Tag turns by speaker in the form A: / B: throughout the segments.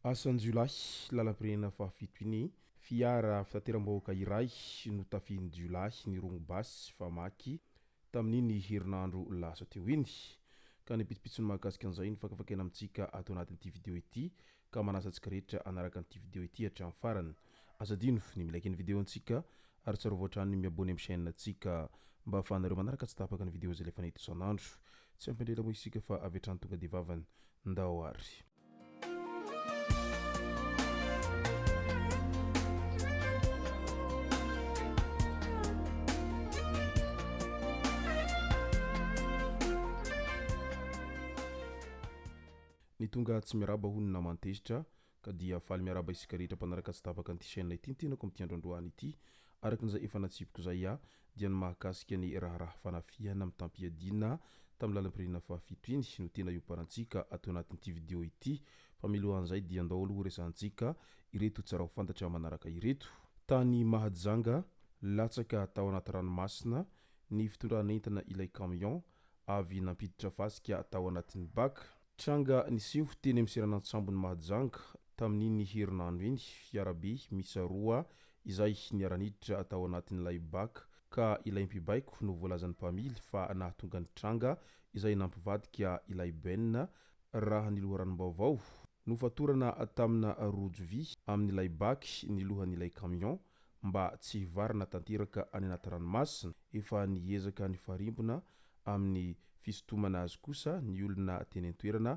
A: Asanjolahy lalam-pirenena fahafito iny fiara fitateram-bahoaka iray no tafihin'ny Jolahy nirongny basy famaky tamin'iny herinandro lasa teo iny ka nipitsipitsony mahakasika an'izay ny fakafakena amintsika ato anatin'ity vidéo ity ka manasa antsika rehetra anaraka an'ity vidéo ity hatramin'ny farany. Azadino ny milaiky ny vidéo antsika ary tsara voatrany miabony amin'ny chaîne antsika mba ahafahanareo manaraka tsy tapaka ny vidéo zay lefa nahita isan'andro. Tsy ampindrela moa isika fa avy hatrany tonga de vavany ndao ary. Ny tonga tsy miaraba hono na mantezitra ka dia faly miaraba isika rehetra mpanaraka tsy tapaka an'ity chaîne ity tenako amin'ity androandroany ity arakin'izay efa natsipiko zay dia ny mahakasika ny raharaha fanafihana amin'ny tampiadina tamin'ny lalam-pirenena fahafito iny no tena iomparantsika ato anatin'ity vidéo ity fa milohan'izay dia andao aloha resantsika ireto tsara ho fantatra manaraka ireto. Tany Mahajanga latsaka tao anaty ranomasina ny fitondran'entana ilay camion avy nampiditra fasika tao anatin'ny baka. Tranga niseho teny amin'ny seranantsambony Mahajanga tamin'iny herinandro iny fiarabe misa roa izay niara-niditra tao anatin'ilay baka ka ilay mpibaiko no voalazan'ny mpamily fa nahatonga ny tranga izay nampivadika ilay benina raha ny loharanom-baovao no fatorana tamina rojo vy amin'ilay baky ny lohan'ilay camion mba tsy hivarina tanteraka any anaty ranomasina. Efa niezaka ny farimbona amin'ny fisintomana azy kosa ny olona teny an-toerana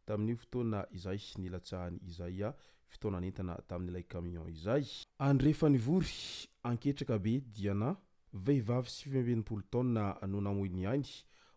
A: tamin'io fotoana izay nilatsahany izay fitaonan'entana tamin'ilay camion izay. Andrefa nivory anketraka be diana vehivavy 25 taona no namoy ainy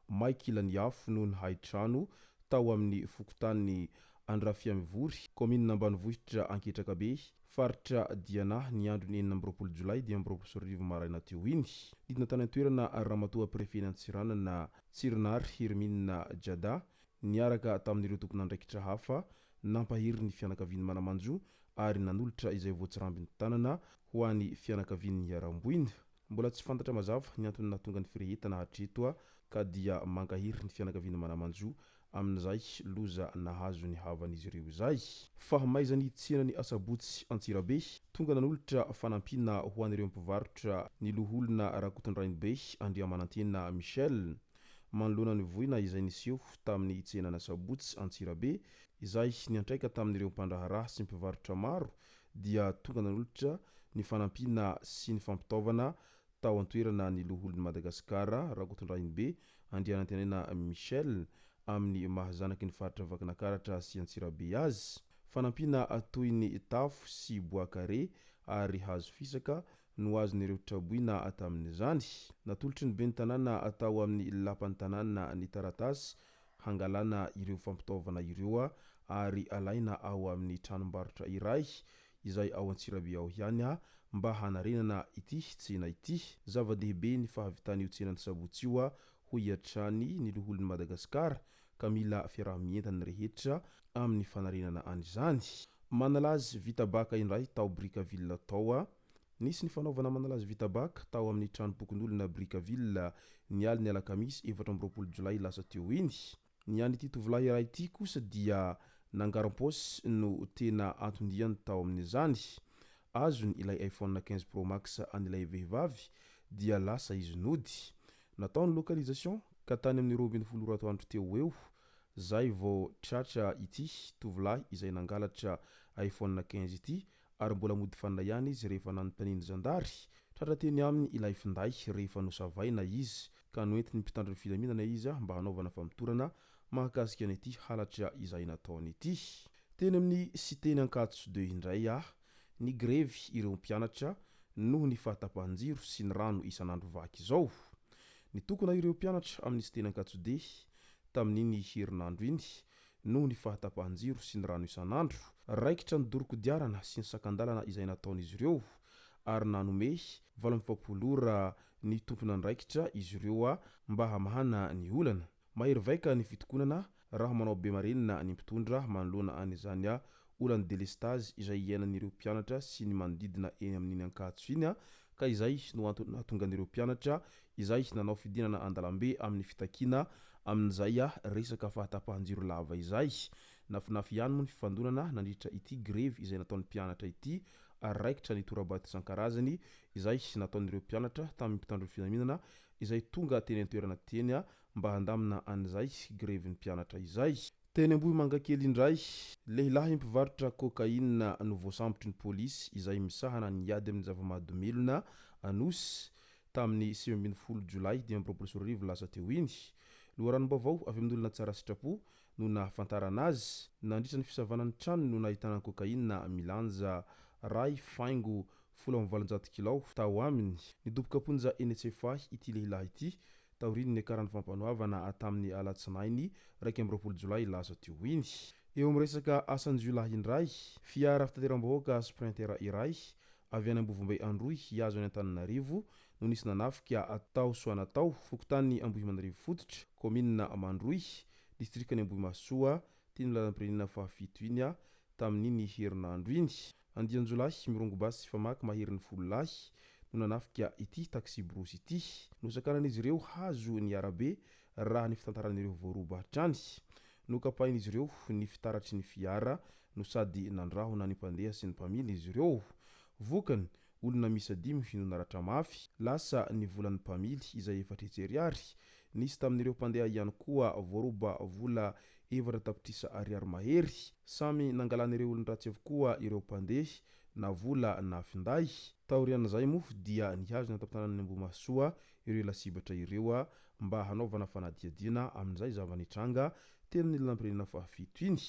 A: maiky ilany afo no ny haitrano tao amin'ny fokontany Andrafiamivory commune Ambanivohitra anketraka be faritra Diana ny andro ny 4 Jolay 2024 maraina teo iny. Didina tany an-toerana ramatoa prefena Antsiranana Tsirinary Hermina Jada niaraka tamin'ireo tompon'andraikitra hafa nampahery ny fianakaviany manamanjo ary nanolotra izay voatsirambin'ny tanana ho an'ny fianakaviany Aramboina. Mbola tsy fantatra mazava ny antony nahatonga ny firehetana hatreto ka dia mankahery ny fianakaviana manamanjo amin'izay loza nahazo ny havan'izy ireo izay. Fahamaizany tsenany Asabotsy Antsirabe tonga nanolotra fanampiana ho an'ireo mpivarotra ny loholona Rakotondrainibe Andriamanantena Michel manoloana ny voina izay niseho tamin'ny tsenana Asabotsy Antsirabe izay niantraika tamin'ireo mpandraharaha sy mpivarotra maro dia tonga nanolotra ny fanampiana sy ny fampitaovana tao an-toerana ny loholon'i Madagasikara Rakotondrainibe Andriamanantena Michel amin'ny mahazanaky ny faritra Vakinakaratra sy Antsirabe azy. Fanampiana toy ny tafo sy bois-carré ary hazo fisaka no azon'ireo traboina tamin'izany. Natolotry ny ben'ny tanàna atao amin'ny lapan'ny tanàna ny taratasy hangalana ireo fampitaovana ireo ary alaina ao amin'ny tranombarotra iray izay ao Antsirabe ao ihany mba hanarenana ity tsena ity. Zava-dehibe ny fahavitan'io tsenany Sabotsy io ho hiatrany ny loholon'i Madagasikara ka mila fiarahamientana rehetra amin'ny fanarenana an'izany. Manalazy vitabaka indray tao Brickaville tao nisy ny fanaovana manalazy vitabaka tao amin'ny tranom-pokon'olona Brickaville ny aliny alakamisy 24 Jolay lasa teo iny. Ny an'ity tovolahy iray ity kosa dia nangaram-paosy no tena antondiany tao amin'izany. Azony ilay iPhone 15 Pro Max an'ilay vehivavy dia lasa izy nody. Natao ny localisation ka tany amin'ny 20 ratoandro teo eo zay vao tratra ity tovolahy izay nangalatra iPhone 15 ity ary mbola mody fanina ihany izy rehefa nanontaniany zandary. Tratra teny aminy ilay finday rehefa nosavaina izy ka noentiny mpitandro ny filaminana izy mba hanaovana famitorana mahakasika an'ity halatra izay nataony ity. Teny amin'ny siteny Ankatso 2 indray ny grevy ireo mpianatra noho ny fahatapahan-jiro sy ny rano isan'andro vaky izao. Ny tokona ireo mpianatra amin'ny siteny Ankatso 2 tamin'iny herinandro iny noho ny fahatapahan-jiro sy ny rano isan'andro. Raikitra ny dorokodiarana sy ny sakandalana izay nataon'izy ireo ary nanome 27 ny tompon'andraikitra izy ireo mba hamahana ny olana. Mahery vaika ny fitokonana raha manao be marenina ny mpitondra manoloana an'izany olany delestage izay iainan'ireo mpianatra sy ny manodidina eny amin'iny Ankatso iny ka izay no antony nahatongan'ireo mpianatra izay nanao fidinana andalambe amin'ny fitakina amin'izay resaka fahatapahan-jiro lava izay nafinafy ihany moa ny fifandonana nandritra ity grevy izay nataon'ny mpianatra ity ary raikitra ny torabaty isan-karazany izay nataon'ireo mpianatra tamin'ny mpitandro ny filaminana izay tonga teny an-toerana teny mba handamina an'izay grevy ny mpianatra izay. Teny Ambohimangakely indray, lehilahy mpivarotra kokaina no voasambotry ny pôlisy izay misahana niady amin'ny zava-mahadomelona anosy tamin'ny 20 Jolay 2024 lasa teo iny. Loharanom-baovao avy amin'olona tsara sitrapo no nahafantarana azy nandritra ny fisavanan'ny trano no nahitana kokaina milanja ray faingo 17 kilao tao aminy. Nidoboka ponja NCFA ity lehilahy ity taoriny ny akarany fampanoavana tamin'ny alatsinainy 2 Jolay lasa teo iny. Eo amin'ny resaka asan'ny Jolay indray, fiara fitateram-bahoaka Sprinter iray avy any Ambohimbay Androy hiazo any Antananarivo no nisy nanafika atao Soanatao, fokontany Ambohimanarivo fototra, komina Mandroy, distrikany Ambohimasoa, teny lalam-pirenena fahafito iny tamin'iny herinandro iny. Andian Jolay mirongo basy famaky maherin'ny fololahy no nanafika ity taxi brosy ity. Nosakanan'izy ireo hazo ny arabe raha ny fitantaran'ireo voaroba hatrany. Nokapain'izy ireo ny fitaratry ny fiara no sady nandrahona ny mpandeha sy ny mpamily izy ireo. Vokany olona misa 5 no naratra mafy, lasa ny volan'ny mpamily izay 400 nisy tamin'ireo mpandeha ihany koa voaroba vola 4 tapitrisa ariary mahery. Samy nangalan'ireo olon-dratsy avokoa ireo mpandeha na vola na finday. Taorian'izay moa dia nihazo ny antapitanan'ny Ambohimasoa ireo lasibatra ireo mba hanaovana fanadihadiana amin'izay zavanitranga teny ny lalam-pirenena fahafito iny.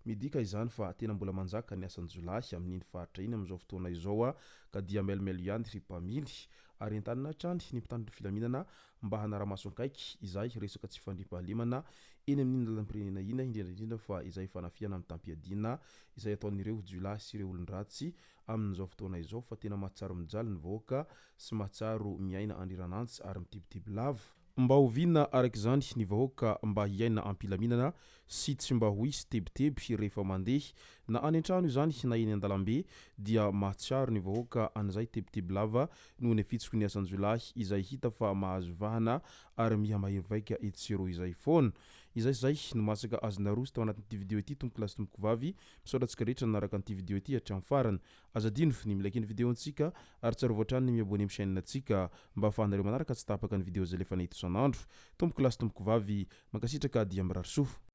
A: Midika izany fa tena mbola manjaka ny asan'ny Jolay amin'iny faritra iny amin'izao fotoana izao ka dia melimelo ihany ry mpamily ary entanina hatrany ny mpitandro ny filaminana mba hanara-maso ankaiky izay resaka tsy fandriam-pahalemana eny amin'iny lalam-pirenena iny indrindraindrindra fa izay fanafiana amin'ny tampiadiana izay ataon'ireo Jolay sy ireo olon-dratsy amin'izao fotoana izao fa tena mahatsaro mijaly ny vahoaka sy mahatsaro miaina andriranantsy ary mitibitiby lava. Mba hoviana araka izany ny vahoaka mba hiaina ampilaminana sy tsy mba ho hisy tebiteby rehefa mandeha na any an-trano izany na eny an-dalambe dia mahatsiaro ny vahoaka an'izay tebiteby lava noho ny fitsiko ny asan'ny Jolay izay hita fa mahazo vahana ary miha-mahery vaika etsero izay foana. Izay no masaka azona roso tao anatin'ity video ity tompoko lasy tompoko vavy misaotratsika rehetra nanaraka an'ity video ity hatramin'ny farany. Azadino ny milaiky ny video antsika ary tsara voatrany ny miabone amin'ny chaîne antsika mba ahafahanareo manaraka tsy tapaka ny video zay lefa nahita isan'andro. Tompoko lasy tompoko vavy mankasitraka dia mirary soa.